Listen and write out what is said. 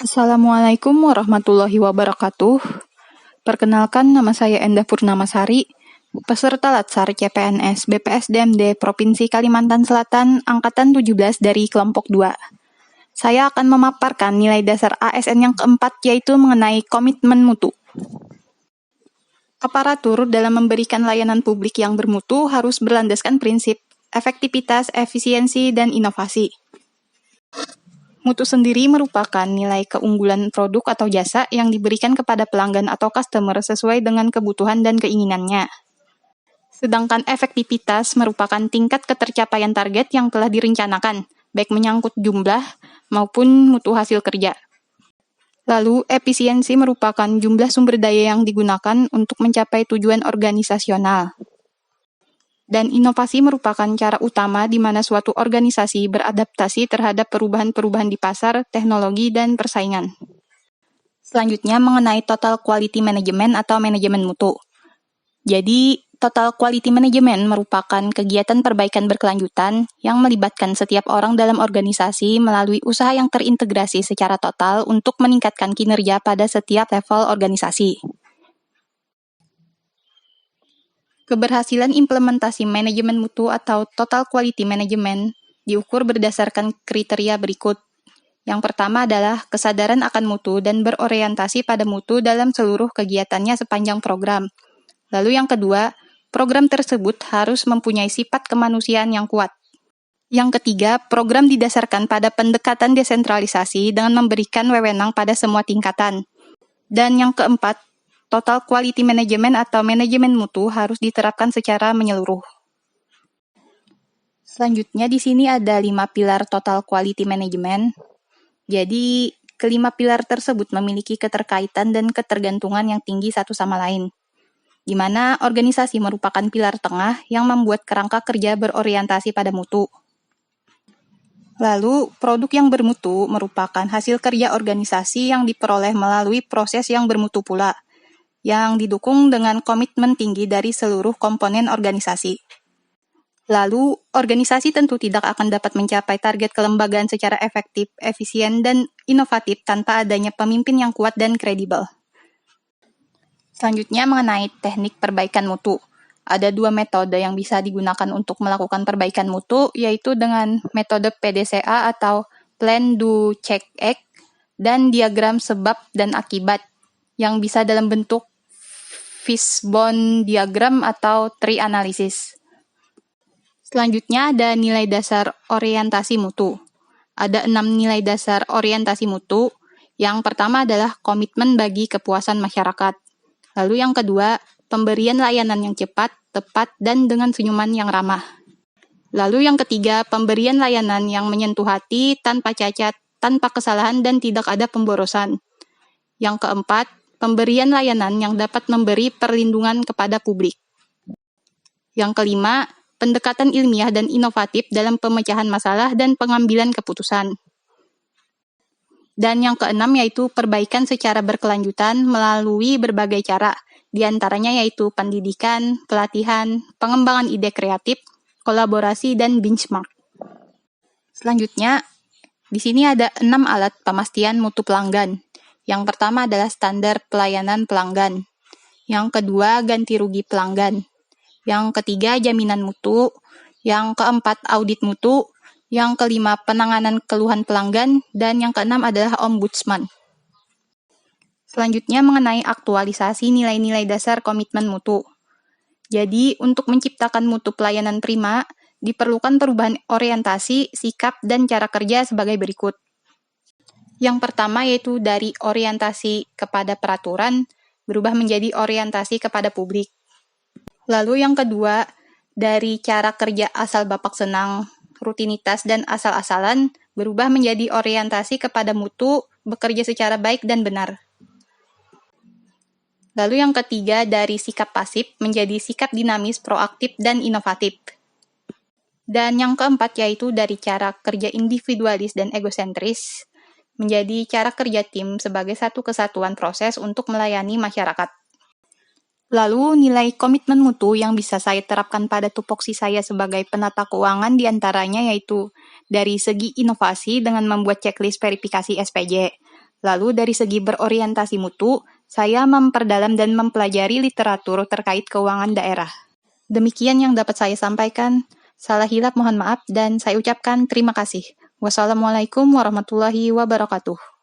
Assalamualaikum warahmatullahi wabarakatuh. Perkenalkan, nama saya Endah Purnamasari, peserta Latsar CPNS BPSDMD Provinsi Kalimantan Selatan Angkatan 17 dari kelompok 2. Saya akan memaparkan nilai dasar ASN yang keempat, yaitu mengenai komitmen mutu. Aparatur dalam memberikan layanan publik yang bermutu harus berlandaskan prinsip efektivitas, efisiensi, dan inovasi. Mutu sendiri merupakan nilai keunggulan produk atau jasa yang diberikan kepada pelanggan atau customer sesuai dengan kebutuhan dan keinginannya. Sedangkan efektivitas merupakan tingkat ketercapaian target yang telah direncanakan, baik menyangkut jumlah maupun mutu hasil kerja. Lalu, efisiensi merupakan jumlah sumber daya yang digunakan untuk mencapai tujuan organisasional. Dan inovasi merupakan cara utama di mana suatu organisasi beradaptasi terhadap perubahan-perubahan di pasar, teknologi, dan persaingan. Selanjutnya mengenai total quality management atau manajemen mutu. Jadi, total quality management merupakan kegiatan perbaikan berkelanjutan yang melibatkan setiap orang dalam organisasi melalui usaha yang terintegrasi secara total untuk meningkatkan kinerja pada setiap level organisasi. Keberhasilan implementasi manajemen mutu atau total quality management diukur berdasarkan kriteria berikut. Yang pertama adalah kesadaran akan mutu dan berorientasi pada mutu dalam seluruh kegiatannya sepanjang program. Lalu yang kedua, program tersebut harus mempunyai sifat kemanusiaan yang kuat. Yang ketiga, program didasarkan pada pendekatan desentralisasi dengan memberikan wewenang pada semua tingkatan. Dan yang keempat, total quality management atau manajemen mutu harus diterapkan secara menyeluruh. Selanjutnya di sini ada 5 pilar total quality management. Jadi, kelima pilar tersebut memiliki keterkaitan dan ketergantungan yang tinggi satu sama lain, di mana organisasi merupakan pilar tengah yang membuat kerangka kerja berorientasi pada mutu. Lalu, produk yang bermutu merupakan hasil kerja organisasi yang diperoleh melalui proses yang bermutu pula, yang didukung dengan komitmen tinggi dari seluruh komponen organisasi. Lalu, organisasi tentu tidak akan dapat mencapai target kelembagaan secara efektif, efisien, dan inovatif tanpa adanya pemimpin yang kuat dan kredibel. Selanjutnya mengenai teknik perbaikan mutu. Ada 2 metode yang bisa digunakan untuk melakukan perbaikan mutu, yaitu dengan metode PDCA atau Plan, Do, Check, Act, dan diagram sebab dan akibat, yang bisa dalam bentuk fishbone diagram atau tree analysis. Selanjutnya ada nilai dasar orientasi mutu. Ada 6 nilai dasar orientasi mutu. Yang pertama adalah komitmen bagi kepuasan masyarakat. Lalu yang kedua, pemberian layanan yang cepat, tepat, dan dengan senyuman yang ramah. Lalu yang ketiga, pemberian layanan yang menyentuh hati, tanpa cacat, tanpa kesalahan, dan tidak ada pemborosan. Yang keempat, pemberian layanan yang dapat memberi perlindungan kepada publik. Yang kelima, pendekatan ilmiah dan inovatif dalam pemecahan masalah dan pengambilan keputusan. Dan yang keenam yaitu perbaikan secara berkelanjutan melalui berbagai cara, di antaranya yaitu pendidikan, pelatihan, pengembangan ide kreatif, kolaborasi, dan benchmark. Selanjutnya, di sini ada 6 alat pemastian mutu pelanggan. Yang pertama adalah standar pelayanan pelanggan. Yang kedua, ganti rugi pelanggan. Yang ketiga, jaminan mutu. Yang keempat, audit mutu. Yang kelima, penanganan keluhan pelanggan. Dan yang keenam adalah ombudsman. Selanjutnya mengenai aktualisasi nilai-nilai dasar komitmen mutu. Jadi, untuk menciptakan mutu pelayanan prima, diperlukan perubahan orientasi, sikap, dan cara kerja sebagai berikut. Yang pertama yaitu dari orientasi kepada peraturan berubah menjadi orientasi kepada publik. Lalu yang kedua, dari cara kerja asal bapak senang, rutinitas dan asal-asalan berubah menjadi orientasi kepada mutu, bekerja secara baik dan benar. Lalu yang ketiga, dari sikap pasif menjadi sikap dinamis, proaktif, dan inovatif. Dan yang keempat yaitu dari cara kerja individualis dan egosentris menjadi cara kerja tim sebagai satu kesatuan proses untuk melayani masyarakat. Lalu, nilai komitmen mutu yang bisa saya terapkan pada tupoksi saya sebagai penata keuangan diantaranya yaitu dari segi inovasi dengan membuat checklist verifikasi SPJ, Lalu dari segi berorientasi mutu, saya memperdalam dan mempelajari literatur terkait keuangan daerah. Demikian yang dapat saya sampaikan. Salah hilap mohon maaf dan saya ucapkan terima kasih. Wassalamualaikum warahmatullahi wabarakatuh.